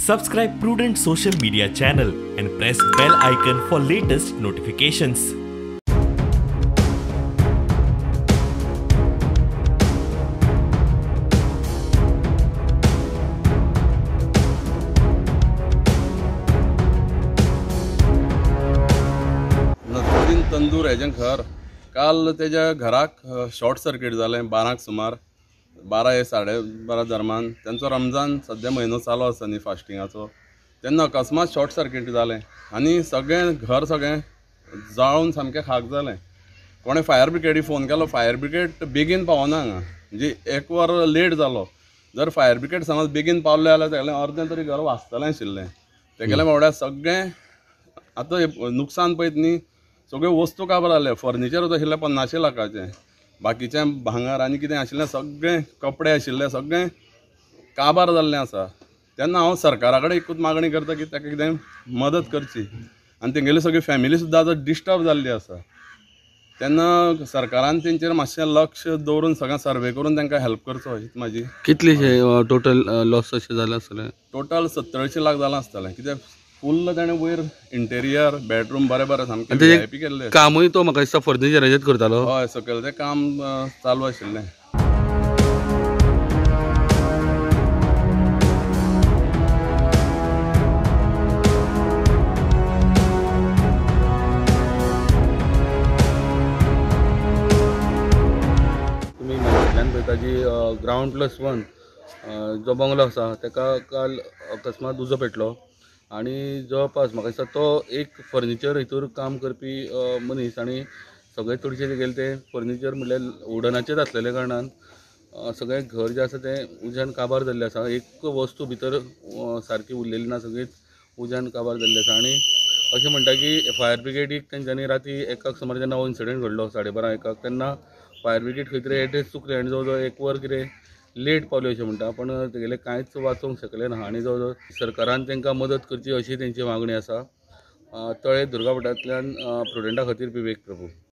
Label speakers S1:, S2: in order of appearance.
S1: Subscribe Prudent social media channel and press bell icon for latest notifications.
S2: Nasruddin tandoor हेजें घर काल तेज्या घराक शॉर्ट सर्किट जालें 12 सुमार 12:12 दरम्यान त्यांचो रमजान सध्या म्हयनो चालू आसा न्ही फास्टिंगाचो तेन्ना अकस्मात शॉर्ट सर्किट जालें आनी सगळें घर सगळें जाळून सामकें खाक जालें. कोणें फायर ब्रिगेडी फोन केलो. फायर ब्रिगेड बेगीन पावना हांगा म्हणजे 1 वर लेट जालो. जर फायर ब्रिगेड समज बेगीन पावलें जाल्यार तेगेलें अर्दें तरी घर वाचतलें आशिल्लें. तेगेलें बावड्या सगळें आतां नुकसान पळयत न्ही सगळ्यो वस्तू काबार जाल्ले. फर्निचर आशिल्लें 50 लाखाचें, बाकीचें भांगर आनी कितें आशिल्लें सगळें कपडे आशिल्ले सगळें काबार जाल्लें आसा. तेन्ना हांव सरकारा कडेन एकूच मागणी करता की ताका कितें मदत करची आनी तेंगेली सगळी फॅमिली सुद्दां आतां डिस्टर्ब जाल्ली आसा. तेन्ना सरकारान तेंचेर मातशें लक्ष दवरून सगळें सर्वे करून तांकां हेल्प करचो हीच म्हाजी.
S3: कितलेशे टोटल लॉस अशें जालें आसतलें?
S2: टोटल 70 लाख जालां आसतलें. कित्याक फुल्ल ताणें वयर इंटेरियर बेडरूम बरें बरें सामकें VIP केल्लें.
S3: कामूय तो म्हाका दिसता फर्निचराचेर करतालो.
S2: हय, सकयल तें काम चालू आशिल्लें.
S3: तुमी म्हाज्यान पळयता जी ग्राउंड+1 जो बंगलो आसा ताका काल अकस्मात उजो पेटलो आनी जवळपास म्हाका दिसता तो एक फर्निचर हितूर काम करपी मनीस आनी सगळे चडशे तेगेले ते फर्निचर म्हणल्यार वुडनाचेच आसलेले कारणान सगळें घर जें आसा तें उज्यान काबार जाल्लें आसा. एक वस्तू भितर सारकी उरलेली ना, सगळीच उज्यान काबार जाल्ली आसा. आनी अशें म्हणटा की फायर ब्रिगेडीक तेंच्यांनी राती 1 सुमार जेन्ना हो इन्सिडंट घडलो 12:30 तेन्ना फायर ब्रिगेड खंय तरी एड्रेस चुकले आनी जवळ जवळ 1 वर कितें लेट पावले अशें म्हणटा. पण तेगेले कांयच वाचोवंक शकले ना आनी जवळ जवळ सरकारान तांकां मदत करची अशी तेंची मागणी आसा. तळे दुर्गापटांतल्यान प्रुडंटा खातीर विवेक प्रभू.